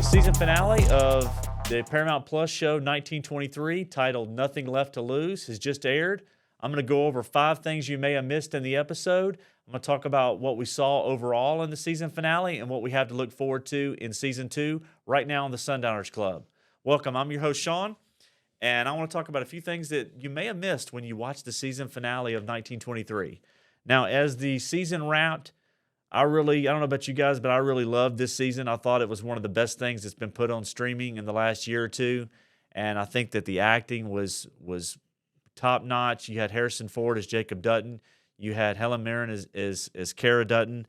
season finale of the Paramount Plus show 1923, titled Nothing Left to Lose, has just aired. I'm going to go over 5 things you may have missed in the episode. I'm going to talk about what we saw overall in the season finale and what we have to look forward to in season 2 right now on the Sundowners Club. Welcome. I'm your host, Sean, and I want to talk about a few things that you may have missed when you watched the season finale of 1923. Now, as the season wrapped, I don't know about you guys, but I really loved this season. I thought it was one of the best things that's been put on streaming in the last year or two. And I think that the acting was top notch. You had Harrison Ford as Jacob Dutton. You had Helen Mirren as Cara Dutton.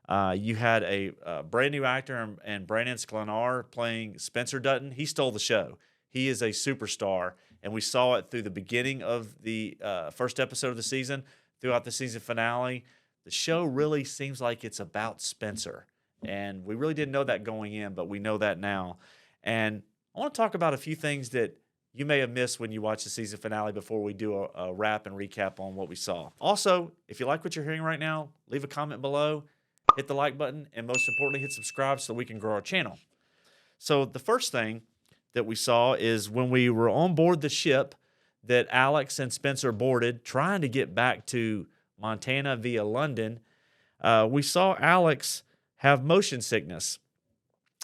You had a brand new actor and Brandon Sklenar playing Spencer Dutton. He stole the show. He is a superstar. And we saw it through the beginning of the first episode of the season, throughout the season finale. The show really seems like it's about Spencer, and we really didn't know that going in, but we know that now. And I want to talk about a few things that you may have missed when you watch the season finale before we do a wrap and recap on what we saw. Also, if you like what you're hearing right now, leave a comment below, hit the like button, and most importantly, hit subscribe so we can grow our channel. So the first thing that we saw is when we were on board the ship that Alex and Spencer boarded, trying to get back to Montana via London, we saw Alex have motion sickness.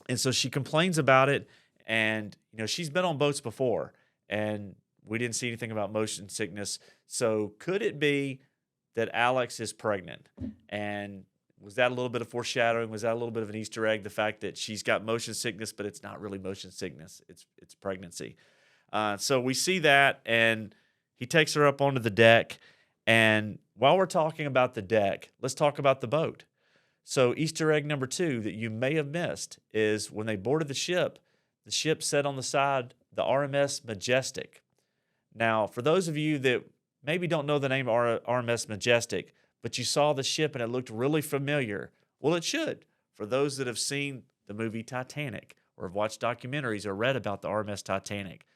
And so she complains about it. And, she's been on boats before, and we didn't see anything about motion sickness. So could it be that Alex is pregnant? And was that a little bit of foreshadowing? Was that a little bit of an Easter egg? The fact that she's got motion sickness, but it's not really motion sickness. It's pregnancy. So we see that, and he takes her up onto the deck. And while we're talking about the deck, let's talk about the boat. So Easter egg number 2 that you may have missed is when they boarded the ship said on the side, the RMS Majestic. Now, for those of you that maybe don't know the name RMS Majestic, but you saw the ship and it looked really familiar, well, it should. For those that have seen the movie Titanic or have watched documentaries or read about the RMS Titanic,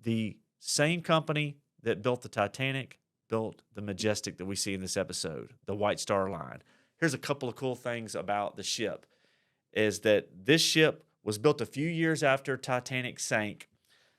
the same company that built the Titanic built the Majestic that we see in this episode, the White Star Line. Here's a couple of cool things about the ship, is that this ship was built a few years after Titanic sank.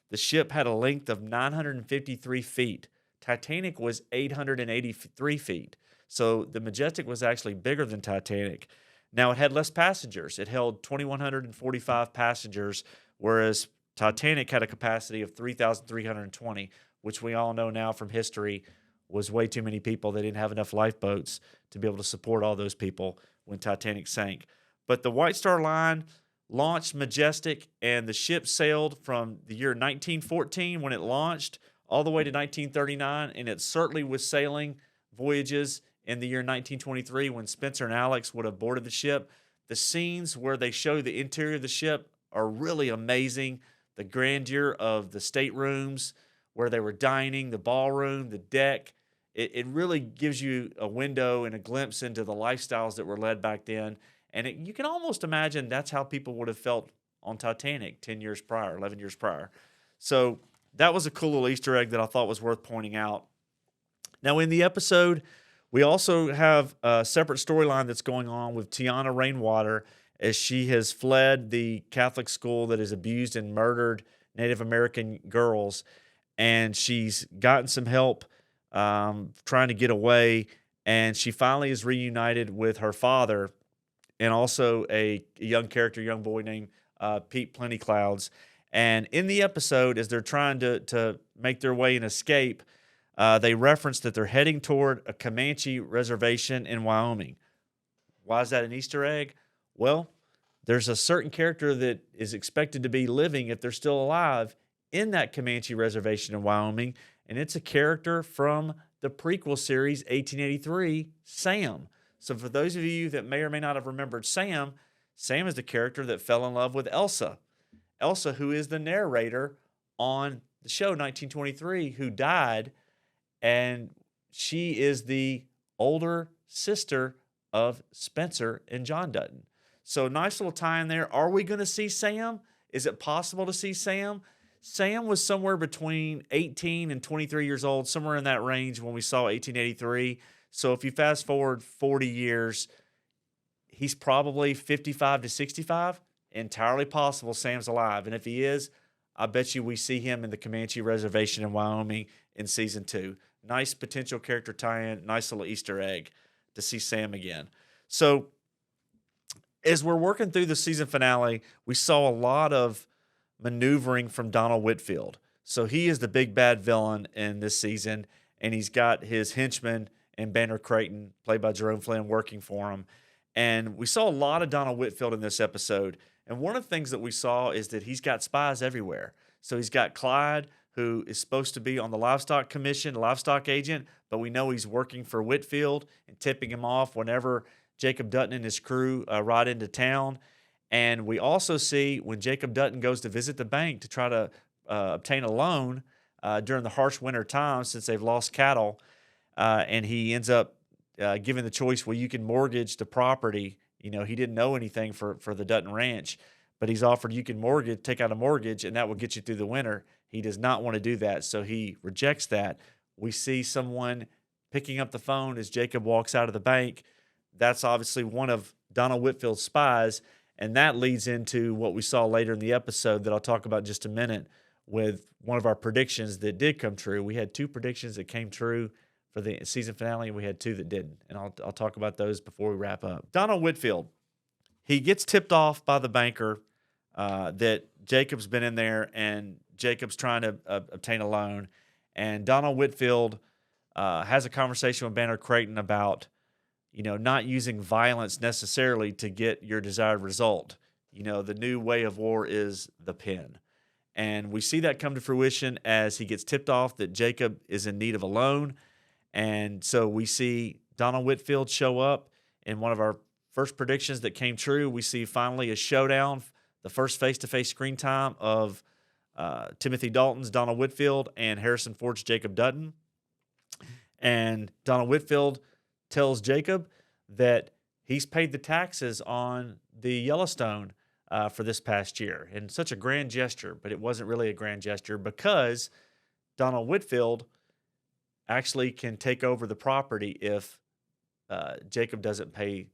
The ship had a length of 953 feet. Titanic was 883 feet. So the Majestic was actually bigger than Titanic. Now, it had less passengers. It held 2,145 passengers, whereas Titanic had a capacity of 3,320, which we all know now from history was way too many people. They didn't have enough lifeboats to be able to support all those people when Titanic sank. But the White Star Line launched Majestic, and the ship sailed from the year 1914 when it launched all the way to 1939, and it certainly was sailing voyages in the year 1923 when Spencer and Alex would have boarded the ship. The scenes where they show the interior of the ship are really amazing. The grandeur of the staterooms where they were dining, the ballroom, the deck. It really gives you a window and a glimpse into the lifestyles that were led back then. And you can almost imagine that's how people would have felt on Titanic 10 years prior, 11 years prior. So that was a cool little Easter egg that I thought was worth pointing out. Now, in the episode, we also have a separate storyline that's going on with Tiana Rainwater as she has fled the Catholic school that has abused and murdered Native American girls. And she's gotten some help trying to get away, and she finally is reunited with her father and also a young boy named Pete Plentyclouds. And in the episode, as they're trying to make their way and escape, they reference that they're heading toward a Comanche reservation in Wyoming. Why is that an Easter egg? Well, there's a certain character that is expected to be living, if they're still alive, in that Comanche reservation in Wyoming, and it's a character from the prequel series, 1883, Sam. So for those of you that may or may not have remembered Sam is the character that fell in love with Elsa. Elsa, who is the narrator on the show 1923, who died, and she is the older sister of Spencer and John Dutton. So nice little tie in there. Are we going to see Sam? Is it possible to see Sam? Sam was somewhere between 18 and 23 years old, somewhere in that range when we saw 1883. So if you fast forward 40 years, he's probably 55 to 65. entirely possible Sam's alive. And if he is, I bet you we see him in the Comanche Reservation in Wyoming in season 2. Nice potential character tie-in, nice little Easter egg to see Sam again. So as we're working through the season finale, we saw a lot of maneuvering from Donald Whitfield. So he is the big bad villain in this season, and he's got his henchman and Banner Creighton, played by Jerome Flynn, working for him. And we saw a lot of Donald Whitfield in this episode. And one of the things that we saw is that he's got spies everywhere. So he's got Clyde, who is supposed to be on the livestock commission, livestock agent, but we know he's working for Whitfield and tipping him off whenever Jacob Dutton and his crew ride into town. And we also see when Jacob Dutton goes to visit the bank to try to obtain a loan during the harsh winter times since they've lost cattle, and he ends up given the choice, well, you can mortgage the property. You know, he didn't know anything for the Dutton Ranch, but he's offered you can take out a mortgage, and that will get you through the winter. He does not want to do that, so he rejects that. We see someone picking up the phone as Jacob walks out of the bank. That's obviously one of Donald Whitfield's spies, and that leads into what we saw later in the episode that I'll talk about in just a minute with one of our predictions that did come true. We had 2 predictions that came true for the season finale, and we had 2 that didn't, and I'll talk about those before we wrap up. Donald Whitfield, he gets tipped off by the banker that Jacob's been in there, and Jacob's trying to obtain a loan, and Donald Whitfield has a conversation with Banner Creighton about, not using violence necessarily to get your desired result. The new way of war is the pen. And we see that come to fruition as he gets tipped off that Jacob is in need of a loan. And so we see Donald Whitfield show up in one of our first predictions that came true. We see finally a showdown, the first face-to-face screen time of Timothy Dalton's Donald Whitfield and Harrison Ford's Jacob Dutton. And Donald Whitfield tells Jacob that he's paid the taxes on the Yellowstone for this past year. And such a grand gesture, but it wasn't really a grand gesture because Donald Whitfield actually can take over the property if Jacob doesn't pay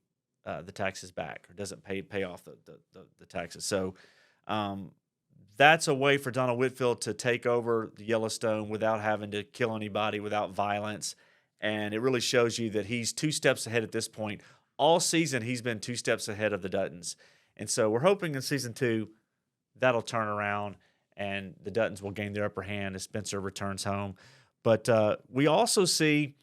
the taxes back or doesn't pay off the taxes. So that's a way for Donald Whitfield to take over the Yellowstone without having to kill anybody, without violence. And it really shows you that he's 2 steps ahead at this point. All season, he's been 2 steps ahead of the Duttons. And so we're hoping in season 2 that'll turn around and the Duttons will gain their upper hand as Spencer returns home. But we also see,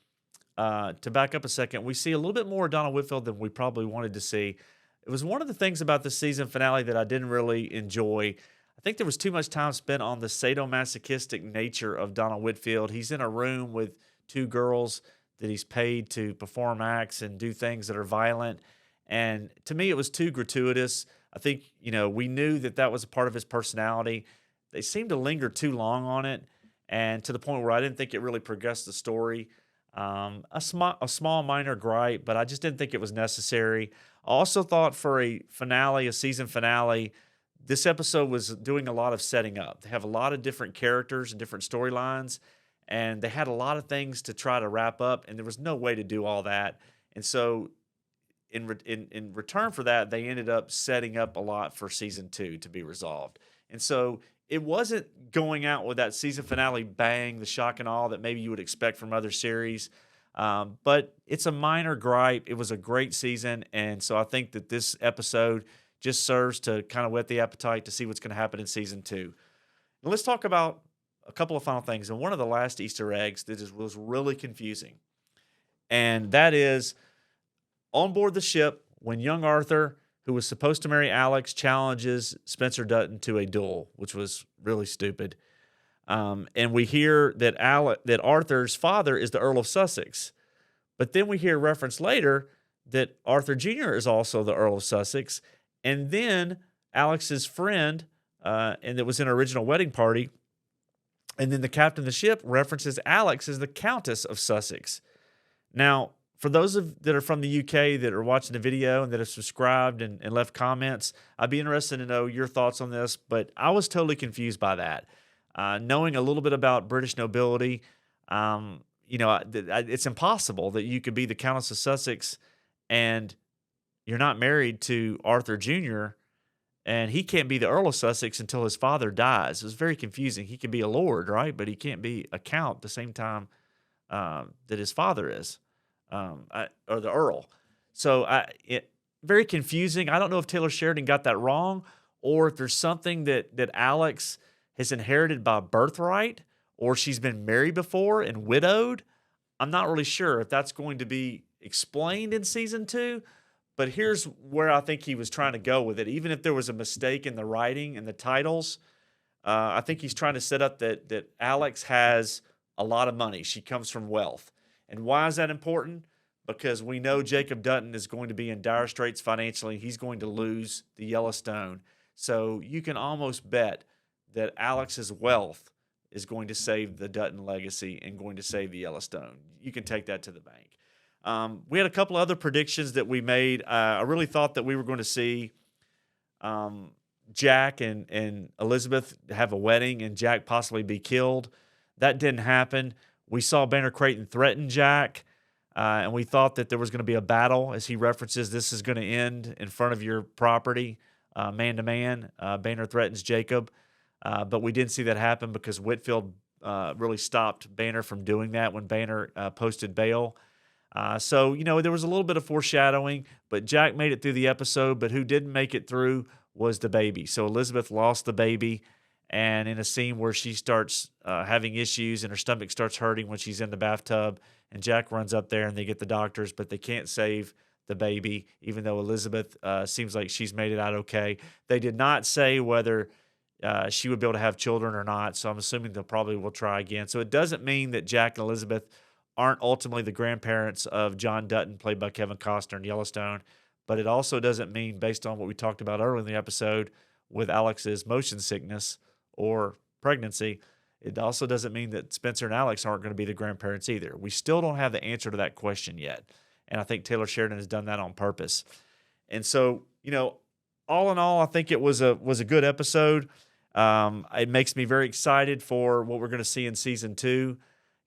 to back up a second, we see a little bit more of Donald Whitfield than we probably wanted to see. It was one of the things about the season finale that I didn't really enjoy. I think there was too much time spent on the sadomasochistic nature of Donald Whitfield. He's in a room with 2 girls that he's paid to perform acts and do things that are violent. And to me, it was too gratuitous. I think, we knew that was a part of his personality. They seemed to linger too long on it, and to the point where I didn't think it really progressed the story. A small minor gripe, but I just didn't think it was necessary. I also thought for a season finale, this episode was doing a lot of setting up. They have a lot of different characters and different storylines, and they had a lot of things to try to wrap up, and there was no way to do all that. And so in return for that, they ended up setting up a lot for season 2 to be resolved. And so it wasn't going out with that season finale bang, the shock and awe that maybe you would expect from other series. But it's a minor gripe. It was a great season. And so I think that this episode just serves to kind of whet the appetite to see what's going to happen in season 2. Now let's talk about a couple of final things. And one of the last Easter eggs that was really confusing. And that is on board the ship when young Arthur, who was supposed to marry Alex, challenges Spencer Dutton to a duel, which was really stupid. And we hear that Arthur's father is the Earl of Sussex. But then we hear reference later that Arthur Jr. is also the Earl of Sussex. And then Alex's friend, and that was in her original wedding party, and then the captain of the ship references Alex as the Countess of Sussex. Now, for those that are from the UK that are watching the video and that have subscribed and left comments, I'd be interested to know your thoughts on this, but I was totally confused by that. Knowing a little bit about British nobility, it's impossible that you could be the Countess of Sussex and you're not married to Arthur Jr., and he can't be the Earl of Sussex until his father dies. It's very confusing. He can be a lord, right? But he can't be a count at the same time that his father is, or the Earl. So very confusing. I don't know if Taylor Sheridan got that wrong, or if there's something that Alex has inherited by birthright, or she's been married before and widowed. I'm not really sure if that's going to be explained in season 2, but here's where I think he was trying to go with it. Even if there was a mistake in the writing and the titles, I think he's trying to set up that Alex has a lot of money. She comes from wealth. And why is that important? Because we know Jacob Dutton is going to be in dire straits financially. He's going to lose the Yellowstone. So you can almost bet that Alex's wealth is going to save the Dutton legacy and going to save the Yellowstone. You can take that to the bank. We had a couple other predictions that we made. I really thought that we were going to see Jack and Elizabeth have a wedding and Jack possibly be killed. That didn't happen. We saw Banner Creighton threaten Jack, and we thought that there was going to be a battle. As he references, this is going to end in front of your property, man to man. Banner threatens Jacob. But we didn't see that happen because Whitfield really stopped Banner from doing that when Banner posted bail. So, there was a little bit of foreshadowing, but Jack made it through the episode, but who didn't make it through was the baby. So Elizabeth lost the baby, and in a scene where she starts having issues and her stomach starts hurting when she's in the bathtub, and Jack runs up there and they get the doctors, but they can't save the baby, even though Elizabeth seems like she's made it out okay. They did not say whether she would be able to have children or not, so I'm assuming they'll probably will try again. So it doesn't mean that Jack and Elizabeth aren't ultimately the grandparents of John Dutton, played by Kevin Costner in Yellowstone, but it also doesn't mean, based on what we talked about earlier in the episode with Alex's motion sickness or pregnancy, it also doesn't mean that Spencer and Alex aren't going to be the grandparents either. We still don't have the answer to that question yet, and I think Taylor Sheridan has done that on purpose. And so, all in all, I think it was a good episode. It makes me very excited for what we're going to see in season 2.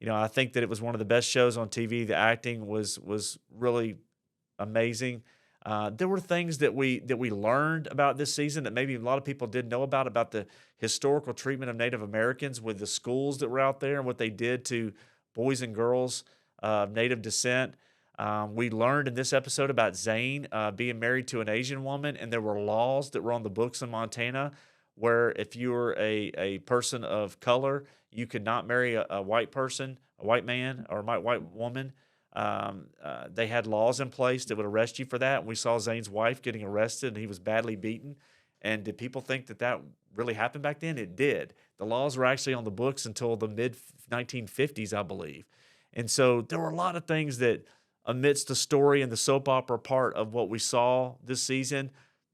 I think that it was one of the best shows on TV. The acting was really amazing. There were things that we learned about this season that maybe a lot of people didn't know about the historical treatment of Native Americans with the schools that were out there and what they did to boys and girls of Native descent. We learned in this episode about Zane being married to an Asian woman, and there were laws that were on the books in Montana where if you were a person of color, you could not marry a white person, a white man, or a white woman. They had laws in place that would arrest you for that. And we saw Zane's wife getting arrested, and he was badly beaten. And did people think that really happened back then? It did. The laws were actually on the books until the mid-1950s, I believe. And so there were a lot of things that, amidst the story and the soap opera part of what we saw this season,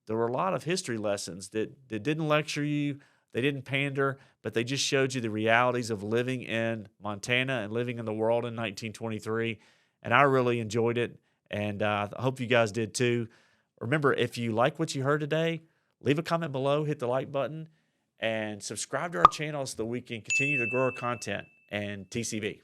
there were a lot of history lessons that didn't lecture you, they didn't pander, but they just showed you the realities of living in Montana and living in the world in 1923. And I really enjoyed it, and I hope you guys did too. Remember, if you like what you heard today, leave a comment below, hit the like button, and subscribe to our channel so that we can continue to grow our content. And TCB.